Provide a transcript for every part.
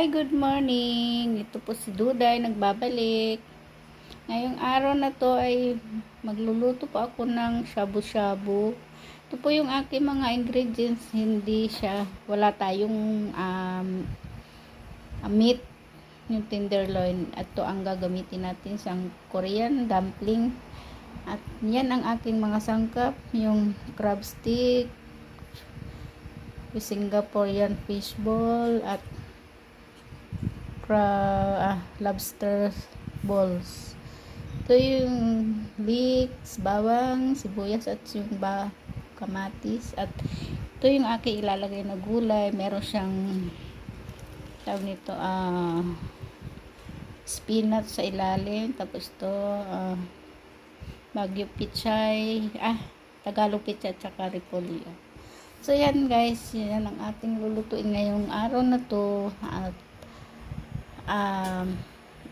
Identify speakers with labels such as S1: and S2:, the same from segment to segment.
S1: Hi, good morning. Ito po si Duday, nagbabalik. Ngayong araw na to ay magluluto po ako ng shabu-shabu. Ito po yung aking mga ingredients. Wala tayong meat, yung tenderloin. At ito ang gagamitin natin sa Korean dumpling. At yan ang aking mga sangkap, yung crab stick, yung Singaporean fishball, at lobster balls. Ito yung leeks, bawang, sibuyas at yung kamatis. At ito yung aking ilalagay na gulay. Meron siyang tawag nito spinach sa ilalim. Tapos ito Baguio pichay, Tagalog pichay at saka repolyo. So yan guys, yan ang ating lulutuin ngayong araw na to. At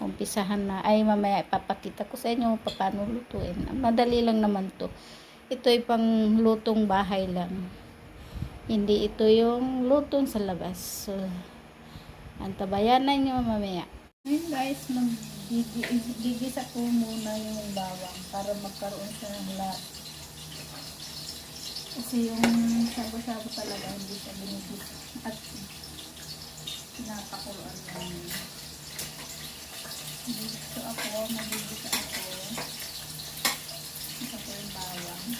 S1: umpisahan na, mamaya ipapakita ko sa inyo paano lutuin. Madali lang naman to. Ito ay pang lutong bahay lang, hindi ito yung lutong sa labas. So antabayanan nyo mamaya. Ngayon guys, gigisa ko muna yung bawang para magkaroon siya ng lahat. Kasi yung shabu-shabu talaga hindi siya binigisa at pinapakuluan lang. Dito ako, magigisa ako. Ito ko yung bawang.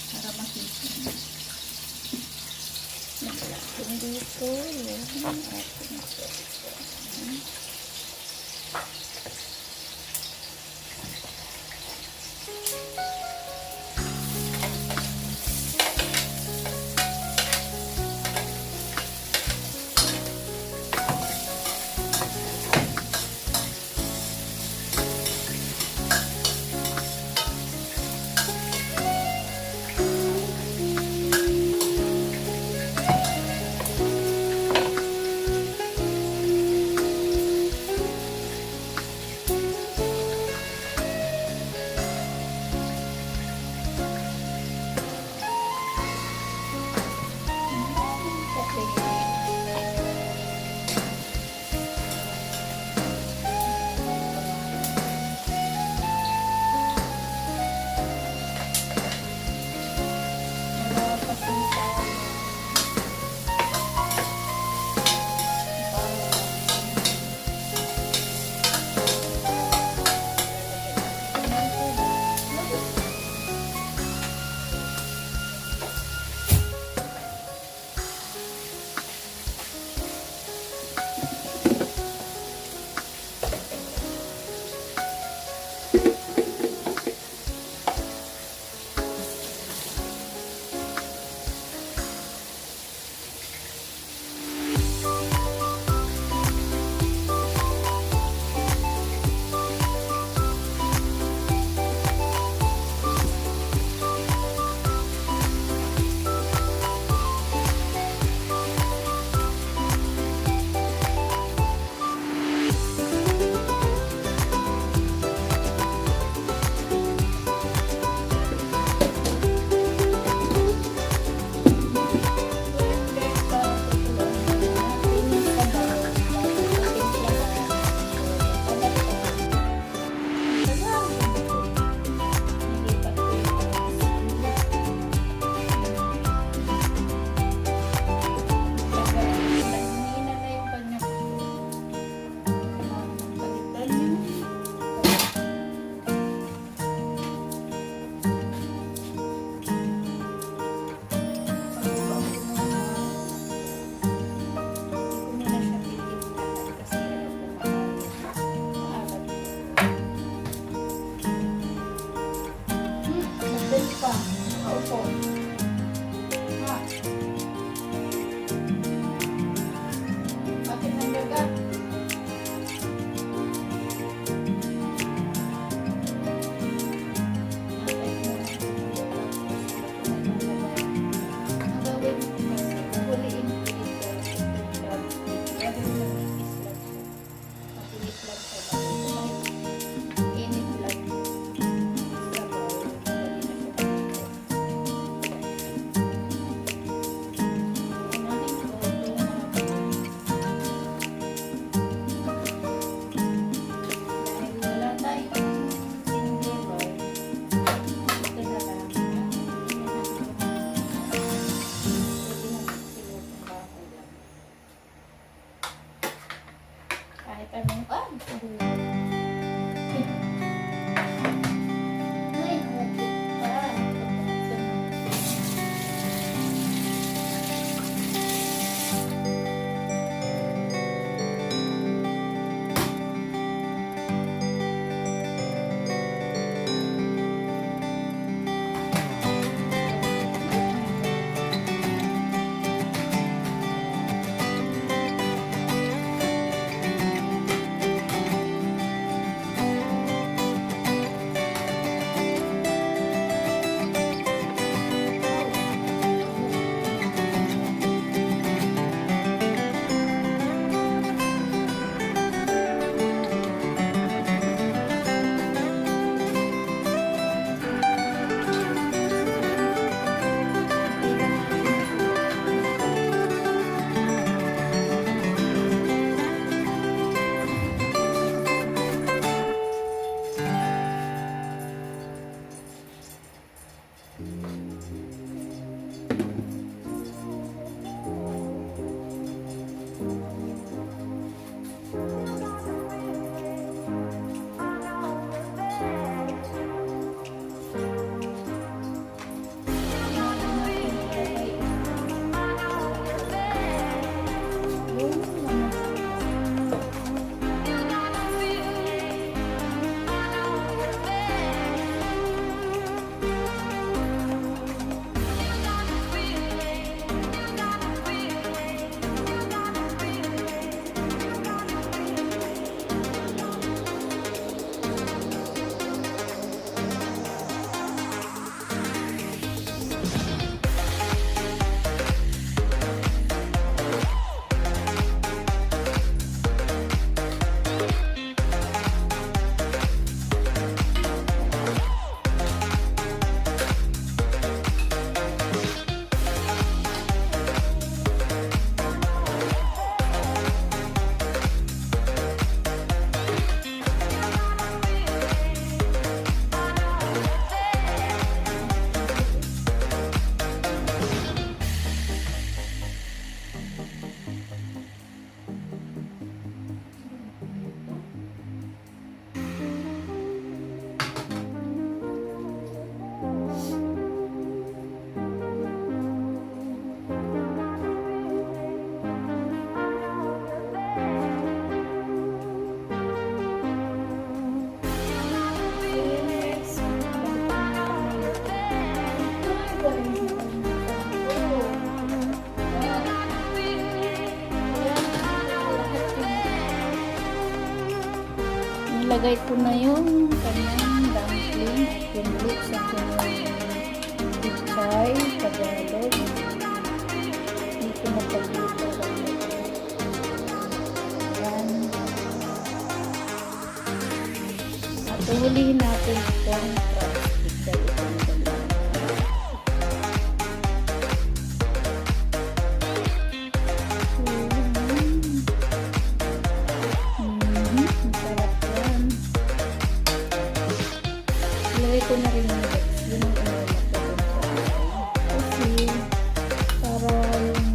S1: Para makikin. Naglaking dito yung ating init lang. nilagay ko na yung kanyang dumpling at pinlit sa kanyang pichay, Tagalog. Dito na pagluto. Yan. At uhulihin natin itong plastic. Ilagay ko na rin yung legs. Yun ang ilalagay ko kasi para yung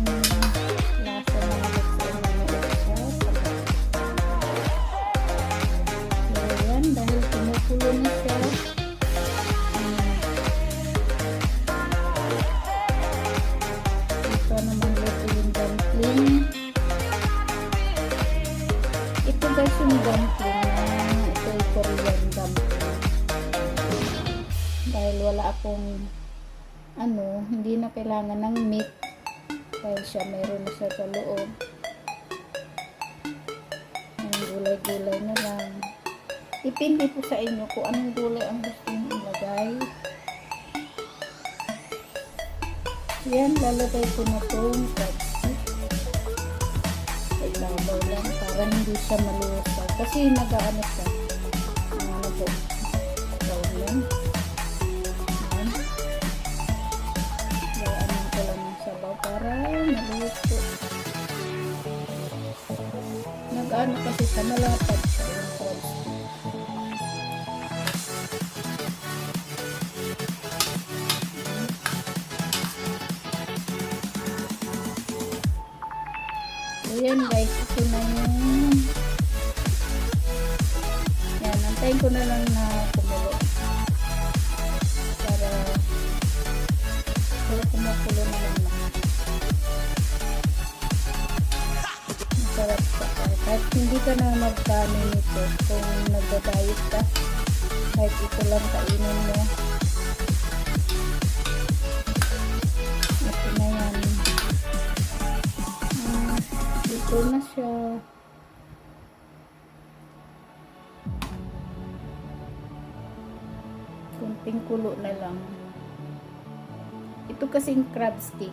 S1: lasa ng legs ay manuot siya. So yan, dahil kumukulo na siya, ito naman luto yung dumpling. Ito guys yung dumpling na ito ay Korean dumpling. Dahil wala akong hindi na kailangan ng meat dahil siya mayroon na siya sa loob. Ang gulay-gulay na lang. Depende po sa inyo kung anong gulay ang gusto nyo ilagay. Yan, lalagay ko na itong plastic. Ibabaw lang para hindi siya malusag. Kasi nag-ano siya. Yan. Para maluto. Nag-ano kasi sa malapad siya yung crabs. So yan guys, ito na yung yan, antayin ko na lang na kumulo para kumukulo na lang. Sarap sa kahit hindi ka na magkano nito kung nagda-diet ka, kahit ito lang kainin mo. Ito na yan. Ito na siya. Kunting kulo na lang. Ito kasing crab stick,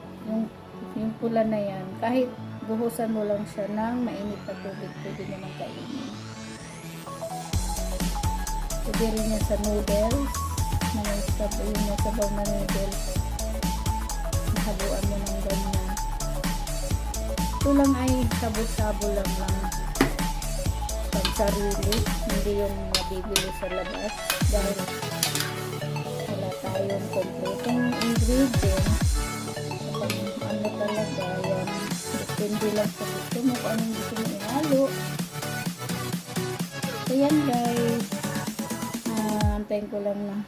S1: yung pula na yan, kahit buhusan mo lang siya ng mainit na tubig, pwede naman kainin. Pwede rin yan sa noodles, na may sabaw na noodles. Nahaluan mo ng ganyan. Ito lang ay sabo-sabo lang pansarili, hindi yung mabibili sa labas dahil wala tayong kompletong ingredients. Ano talaga yan, depende lang sa gusto mo kung anong gusto mo ihalo. So yan guys, antayin ko lang na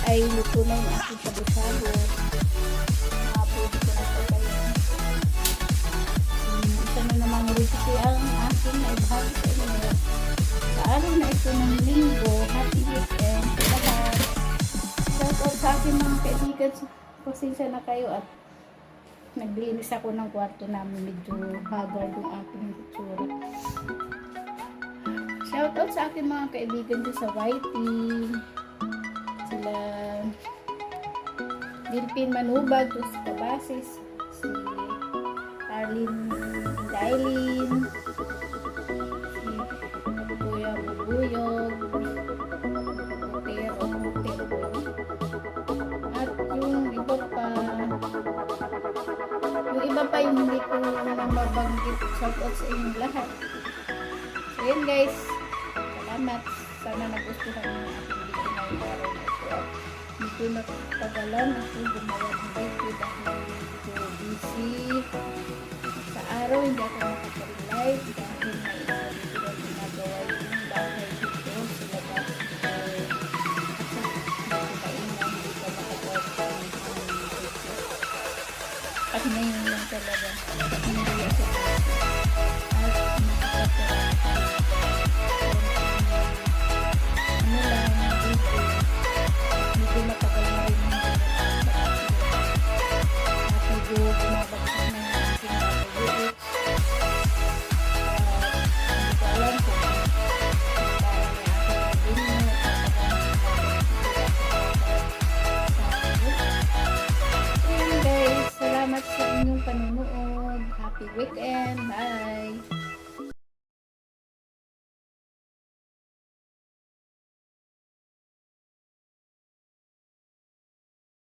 S1: ay luto na yung aking sabu-sabu. Pwede ko na ito kayo. Isa na namang recipe ang aking naibahagi sa inyo. Sa araw na ito ng linggo, happy weekend sa lahat. Shout out sa aking mga kaibigan. Pasensya na kayo at naglinis ako ng kwarto namin. Medyo haggard yung aking itsura. Shout out sa aking mga kaibigan dyan sa YT. Sila Dilpin Manubag, si Kabasis, si Arlene Dailin, si Kuya Bubuyog, Pero at yung iba pa yung hindi ko na mabanggit. Shout out sa inyong lahat. So yun guys, salamat, sana nagustuhan nyo ang aking video ngayong araw na ito at dito natagalan ako gumawa ng video dahil medyo busy sa araw, hindi ako makapag-live dahil may video na ginagawa yung bahay dito sa labas nakikainan, hindi ka makapag-live at ngayon lang talaga hindi ako at nakapag-live ano lang inyong panunood. Happy weekend. Bye!